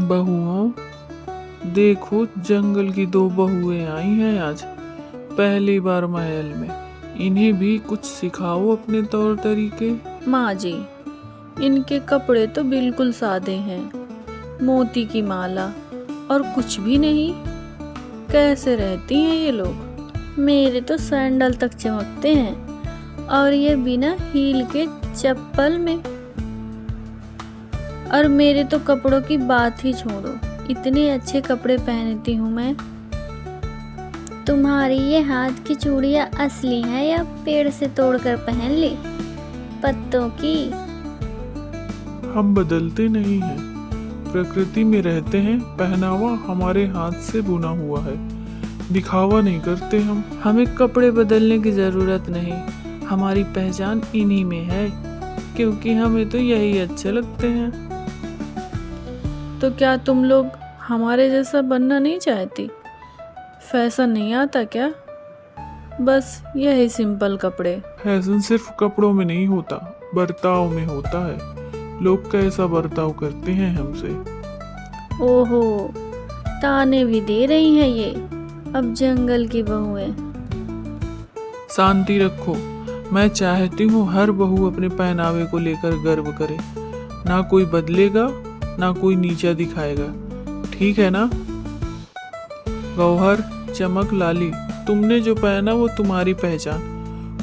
बहुओं, देखो जंगल की दो बहुएं आई हैं आज पहली बार महल में। इन्हें भी कुछ सिखाओ अपने तौर तरीके। माँ जी, इनके कपड़े तो बिल्कुल सादे हैं, मोती की माला और कुछ भी नहीं। कैसे रहती हैं ये लोग? मेरे तो सैंडल तक चमकते हैं और ये बिना हील के चप्पल में। और मेरे तो कपड़ों की बात ही छोड़ो, इतने अच्छे कपड़े पहनती हूँ मैं। तुम्हारी ये हाथ की चूड़ियाँ असली है या पेड़ से तोड़कर पहन ली, पत्तों की? हम बदलते नहीं हैं, प्रकृति में रहते हैं। पहनावा हमारे हाथ से बुना हुआ है, दिखावा नहीं करते हम। हमें कपड़े बदलने की जरूरत नहीं, हमारी पहचान इन्हीं में है, क्योंकि हमें तो यही अच्छे लगते हैं। तो क्या तुम लोग हमारे जैसा बनना नहीं चाहती? फैशन नहीं आता क्या? बस यही सिंपल कपड़े। फैशन सिर्फ कपड़ों में नहीं होता, बर्ताव में होता है। लोग कैसा बर्ताव करते हैं हमसे। ओहो, ताने भी दे रही हैं ये अब जंगल की बहुएं। शांति रखो, मैं चाहती हूँ हर बहू अपने पहनावे को लेकर गर्व करे। ना कोई बदलेगा, ना कोई नीचा दिखाएगा, ठीक है ना? गौहर, चमक, लाली, तुमने जो पहना वो तुम्हारी पहचान।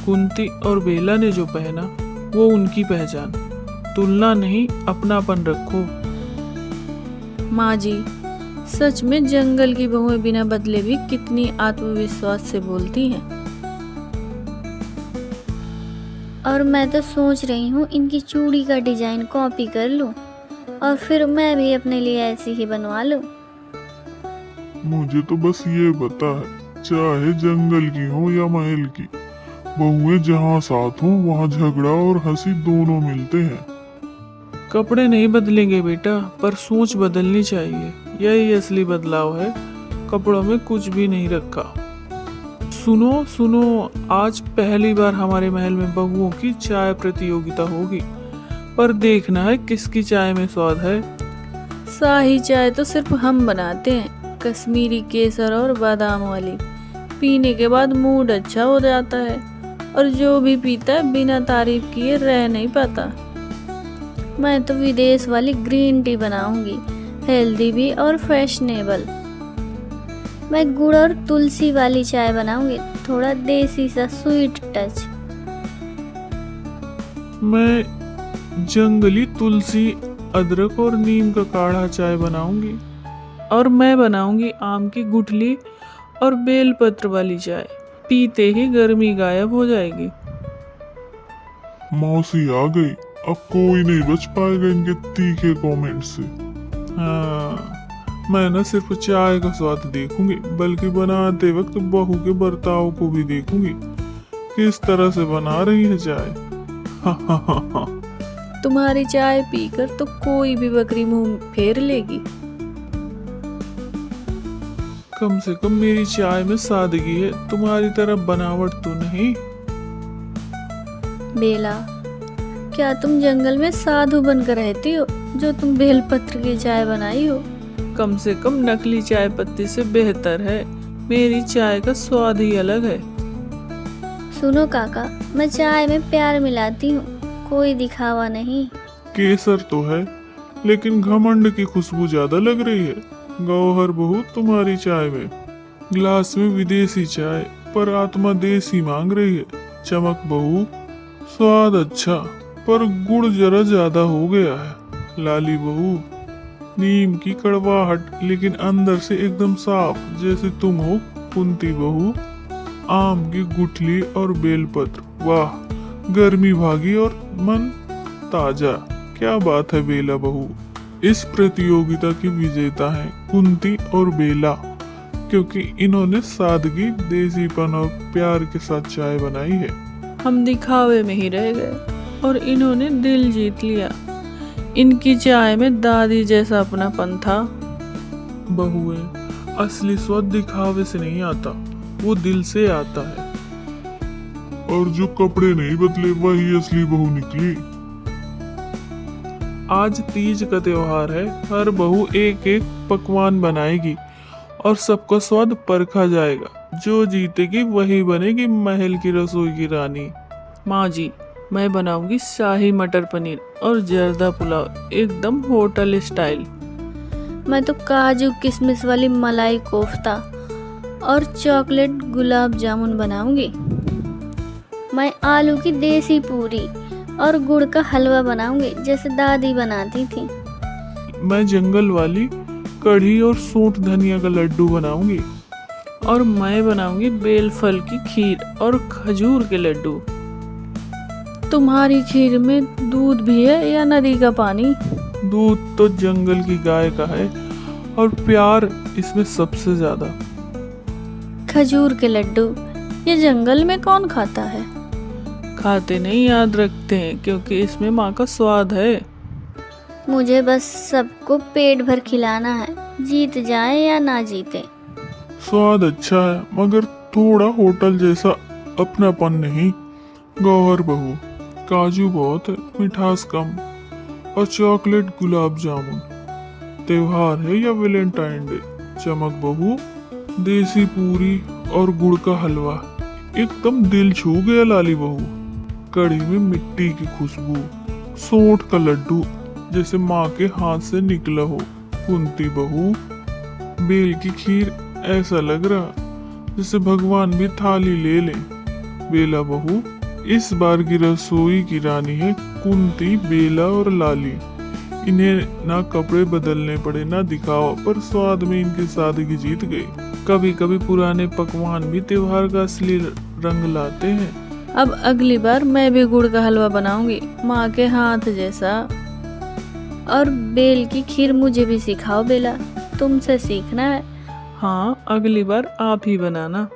कुंती और बेला ने जो पहना वो उनकी पहचान। तुलना नहीं, अपनापन रखो। माँ जी, सच में जंगल की बहुएं बिना बदले भी कितनी आत्मविश्वास से बोलती हैं। और मैं तो सोच रही हूँ इनकी चूड़ी का डिजाइन कॉपी कर लूँ और फिर मैं भी अपने लिए ऐसी ही बनवा लूँ। मुझे तो बस ये पता है, चाहे जंगल की हो या महल की, बहुएं जहाँ साथ हो वहाँ झगड़ा और हंसी दोनों मिलते हैं। कपड़े नहीं बदलेंगे बेटा, पर सोच बदलनी चाहिए। यही असली बदलाव है, कपड़ों में कुछ भी नहीं रखा। सुनो सुनो, आज पहली बार हमारे महल में बहुओं की चाय प्रतियोगिता होगी, पर देखना है किसकी चाय में स्वाद है। शाही चाय तो सिर्फ हम बनाते हैं, कश्मीरी केसर और बादाम वाली। पीने के बाद मूड अच्छा हो जाता है और जो भी पीता है बिना तारीफ किए रह नहीं पाता। मैं तो विदेश वाली ग्रीन टी बनाऊंगी, हेल्दी भी और फैशनेबल। मैं गुड़ और तुलसी वाली चाय बनाऊंगी, थोड़ा देसी सा स्वीट टच। मैं जंगली तुलसी, अदरक और नीम का काढ़ा चाय बनाऊंगी। और मैं बनाऊंगी आम की गुठली और बेलपत्र वाली चाय। पीते ही गर्मी गायब हो जाएगी। मौसी आ गई, अब कोई नहीं बच पाएगा इनके तीखे कमेंट से। हाँ, मैं न सिर्फ चाय का स्वाद देखूंगी, बल्कि बनाते वक्त बहू के बर्ताव को भी देखूंगी, किस तरह से बना रही है चाय। तुम्हारी चाय पीकर तो कोई भी बकरी मुंह फेर लेगी। कम से कम मेरी चाय में सादगी है, तुम्हारी तरह बनावट तो नहीं। बेला, क्या तुम जंगल में साधु बनकर रहती हो जो तुम बेलपत्र की चाय बनाई हो? कम से कम नकली चाय पत्ती से बेहतर है, मेरी चाय का स्वाद ही अलग है। सुनो काका, मैं चाय में प्यार मिलाती हूँ, कोई दिखावा नहीं। केसर तो है, लेकिन घमंड की खुशबू ज्यादा लग रही है। गौहर बहू, तुम्हारी चाय में ग्लास में विदेशी चाय, पर आत्मा देसी मांग रही है। चमक बहू, स्वाद अच्छा, पर गुड़ जरा ज्यादा हो गया है। लाली बहू, नीम की कड़वाहट, लेकिन अंदर से एकदम साफ जैसे तुम हो। कुंती बहू, आम की गुठली और बेलपत्र, वाह, गर्मी भागी और मन ताजा। क्या बात है बेला बहू। इस प्रतियोगिता की विजेता हैं कुंती और बेला, क्योंकि इन्होंने सादगी, देसीपन और प्यार के साथ चाय बनाई है। हम दिखावे में ही रह गए और इन्होंने दिल जीत लिया। इनकी चाय में दादी जैसा अपनापन था। बहुएं, असली स्वाद दिखावे से नहीं आता, वो दिल से आता है। और जो कपड़े नहीं बदले वही असली बहू निकली। आज तीज का त्योहार है, हर बहू एक एक पकवान बनाएगी और सबका स्वाद परखा जाएगा। जो जीतेगी वही बनेगी महल की रसोई की रानी। माँ जी, मैं बनाऊंगी शाही मटर पनीर और जर्दा पुलाव, एकदम होटल स्टाइल। मैं तो काजू किशमिश वाली मलाई कोफ्ता और चॉकलेट गुलाब जामुन बनाऊंगी। मैं आलू की देसी पूरी और गुड़ का हलवा बनाऊंगी जैसे दादी बनाती थी। मैं जंगल वाली कढ़ी और सूंठ धनिया का लड्डू बनाऊंगी। और मैं बनाऊंगी बेल फल की खीर और खजूर के लड्डू। तुम्हारी खीर में दूध भी है या नदी का पानी? दूध तो जंगल की गाय का है और प्यार इसमें सबसे ज्यादा। खजूर के लड्डू ये जंगल में कौन खाता है? खाते नहीं, याद रखते हैं, क्योंकि इसमें माँ का स्वाद है। मुझे बस सबको पेट भर खिलाना है, जीत जाए या ना जीते। स्वाद अच्छा है मगर थोड़ा होटल जैसा अपनापन नहीं। गौहर बहू, काजू बहुत है, मिठास कम, और चॉकलेट गुलाब जामुन। त्योहार है या वैलेंटाइन डे? चमक बहू, देसी पूरी और गुड़ का हलवा, एकदम दिल छू गया लाली बहू। कढ़ी में मिट्टी की खुशबू, सोंठ का लड्डू जैसे माँ के हाथ से निकला हो। कुंती बहू, बेल की खीर, ऐसा लग रहा जैसे भगवान भी थाली ले लें। बेला बहू, इस बार की रसोई की रानी है कुंती, बेला और लाली। इन्हें ना कपड़े बदलने पड़े ना दिखावा, पर स्वाद में इनकी सादगी जीत गई। कभी कभी पुराने पकवान भी त्योहार का असली रंग लाते हैं। अब अगली बार मैं भी गुड़ का हलवा बनाऊंगी माँ के हाथ जैसा। और बेल की खीर मुझे भी सिखाओ बेला, तुमसे सीखना है। हाँ, अगली बार आप ही बनाना।